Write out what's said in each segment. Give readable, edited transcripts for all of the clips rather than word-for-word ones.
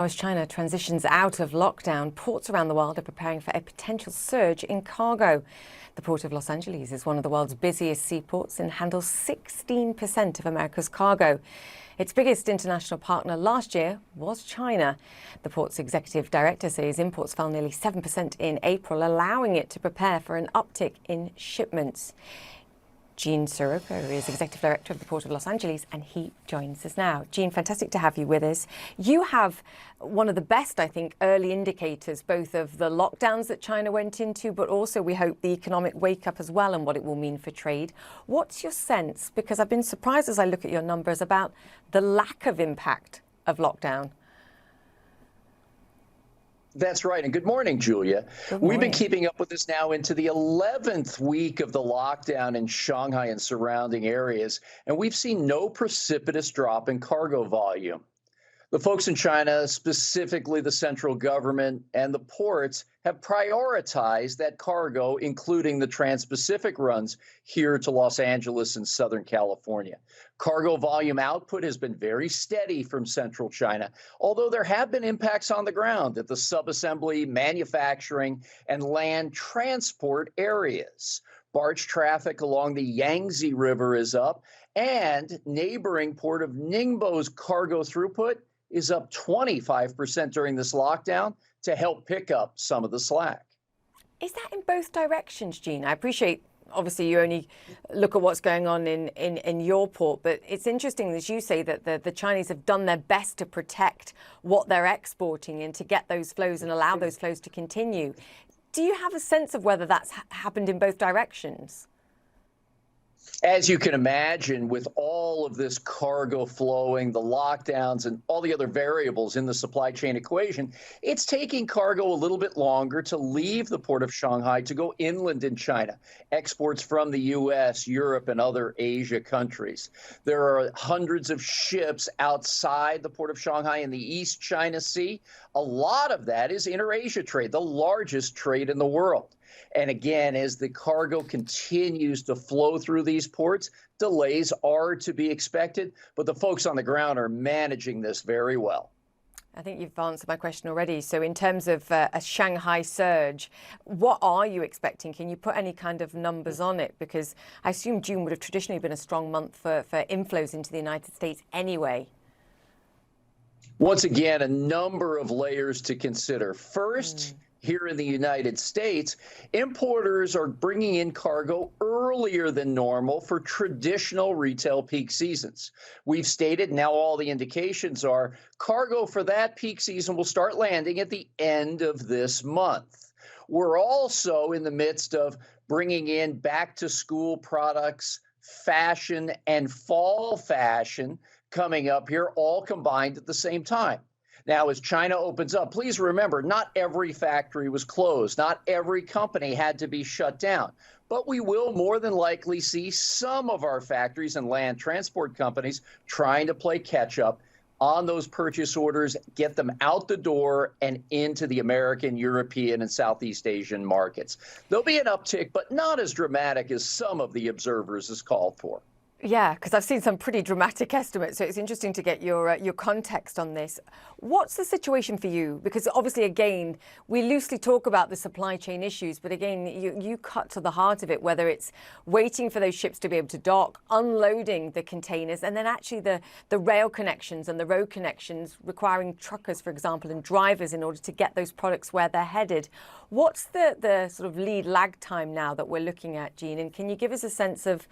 As China transitions out of lockdown, ports around the world are preparing for a potential surge in cargo. The port of Los Angeles is one of the world's busiest seaports and handles 16% of America's cargo. Its biggest international partner last year was China. The port's executive director says imports fell nearly 7% in April, allowing it to prepare for an uptick in shipments. Seroka is Executive Director of the Port of Los Angeles, and he joins us now. Gene, fantastic to have you with us. You have one of the best, I think, early indicators, both of the lockdowns that China went into, but also, we hope, the economic wake-up as well and what it will mean for trade. What's your sense? Because I've been surprised as I look at your numbers about the lack of impact of lockdown. That's right. And good morning, Julia. Good morning. We've been keeping up with this now into the 11th week of the lockdown in Shanghai and surrounding areas, and we've seen no precipitous drop in cargo volume. The folks in China, specifically the central government and the ports, have prioritized that cargo, including the trans-Pacific runs here to Los Angeles and Southern California. Cargo volume output has been very steady from central China, although there have been impacts on the ground at the subassembly, manufacturing, and land transport areas. Barge traffic along the Yangtze River is up, and neighboring port of Ningbo's cargo throughput is up 25% during this lockdown to help pick up some of the slack. Is that in both directions, Gene? I appreciate, obviously, you only look at what's going on in your port, but it's interesting, as you say, that the Chinese have done their best to protect what they're exporting and to get those flows and allow those flows to continue. Do you have a sense of whether that's happened in both directions? As you can imagine, with all of this cargo flowing, the lockdowns, and all the other variables in the supply chain equation, it's taking cargo a little bit longer to leave the port of Shanghai to go inland in China. Exports from the U.S., Europe, and other Asia countries. There are hundreds of ships outside the port of Shanghai in the East China Sea. A lot of that is inter-Asia trade, the largest trade in the world. And again, as the cargo continues to flow through these ports, delays are to be expected, but the folks on the ground are managing this very well. I think you've answered my question already. So in terms of a Shanghai surge, what are you expecting? Can you put any kind of numbers on it? Because I assume June would have traditionally been a strong month for inflows into the United States anyway. Once again, a number of layers to consider. First, here in the United States, importers are bringing in cargo earlier than normal for traditional retail peak seasons. We've stated, now all the indications are, cargo for that peak season will start landing at the end of this month. We're also in the midst of bringing in back-to-school products, fashion, and fall fashion coming up here, all combined at the same time. Now, as China opens up, please remember, not every factory was closed. Not every company had to be shut down. But we will more than likely see some of our factories and land transport companies trying to play catch up on those purchase orders, get them out the door and into the American, European, and Southeast Asian markets. There'll be an uptick, but not as dramatic as some of the observers has called for. Yeah, because I've seen some pretty dramatic estimates, so it's interesting to get your context on this. What's the situation for you? Because obviously, again, we loosely talk about the supply chain issues, but again, you cut to the heart of it, whether it's waiting for those ships to be able to dock, unloading the containers, and then actually the rail connections and the road connections requiring truckers, for example, and drivers in order to get those products where they're headed. What's the sort of lead lag time now that we're looking at, Gene? And can you give us a sense of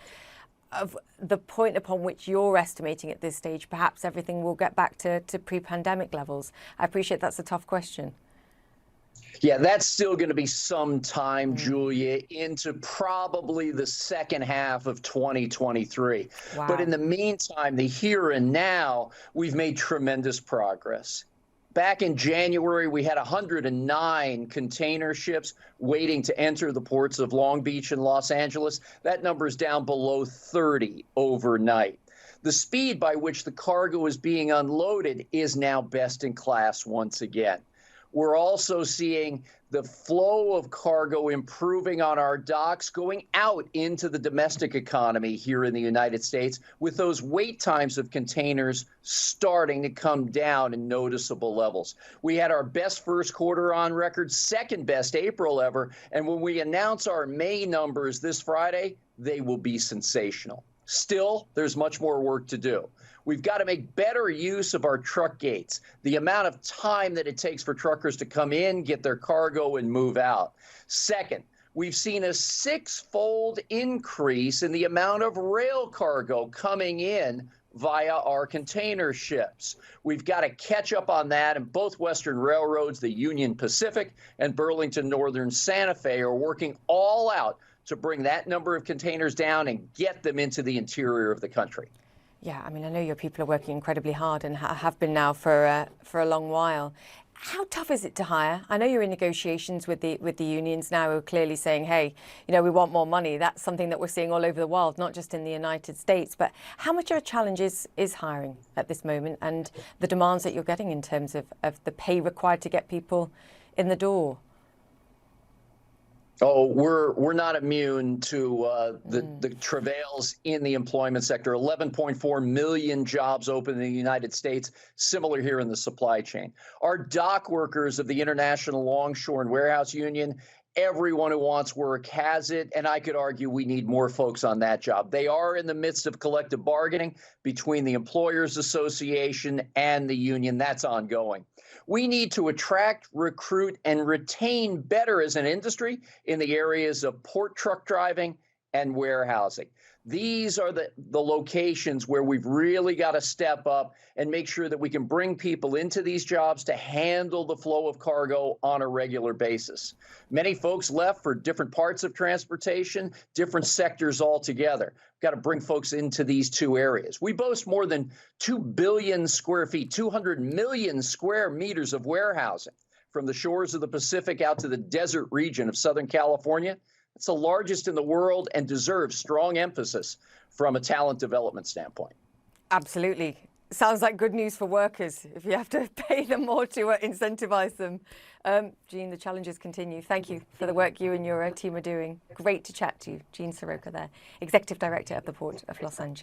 the point upon which you're estimating at this stage, perhaps everything will get back to pre-pandemic levels? I appreciate that's a tough question. Yeah, that's still going to be some time, Julia, into probably the second half of 2023. Wow. But in the meantime, the here and now, we've made tremendous progress. Back in January, we had 109 container ships waiting to enter the ports of Long Beach and Los Angeles. That number is down below 30 overnight. The speed by which the cargo is being unloaded is now best in class once again. We're also seeing the flow of cargo improving on our docks, going out into the domestic economy here in the United States, with those wait times of containers starting to come down in noticeable levels. We had our best first quarter on record, second best April ever, and when we announce our May numbers this Friday, they will be sensational. Still, there's much more work to do. We've got to make better use of our truck gates, the amount of time that it takes for truckers to come in, get their cargo, and move out. Second, we've seen a six-fold increase in the amount of rail cargo coming in via our container ships. We've got to catch up on that, and both Western railroads, the Union Pacific and Burlington Northern Santa Fe, are working all out to bring that number of containers down and get them into the interior of the country. Yeah, I mean, I know your people are working incredibly hard and have been now for a long while. How tough is it to hire? I know you're in negotiations with the unions now, who are clearly saying, hey, you know, we want more money. That's something that we're seeing all over the world, not just in the United States. But how much of a challenge is hiring at this moment, and the demands that you're getting in terms of the pay required to get people in the door? Oh, we're not immune to the travails in the employment sector. 11.4 million jobs open in the United States, similar here in the supply chain. Our dock workers of the International Longshore and Warehouse Union, everyone who wants work has it, and I could argue we need more folks on that job. They are in the midst of collective bargaining between the Employers Association and the union. That's ongoing. We need to attract, recruit, and retain better as an industry in the areas of port truck driving and warehousing. These are the locations where we've really got to step up and make sure that we can bring people into these jobs to handle the flow of cargo on a regular basis. Many folks left for different parts of transportation, different sectors altogether. We've got to bring folks into these two areas. We boast more than 2 billion square feet, 200 million square meters of warehousing from the shores of the Pacific out to the desert region of Southern California. It's the largest in the world and deserves strong emphasis from a talent development standpoint. Absolutely. Sounds like good news for workers if you have to pay them more to incentivize them. Jean, the challenges continue. Thank you for the work you and your team are doing. Great to chat to you. Jean Seroka there, Executive Director of the Port of Los Angeles.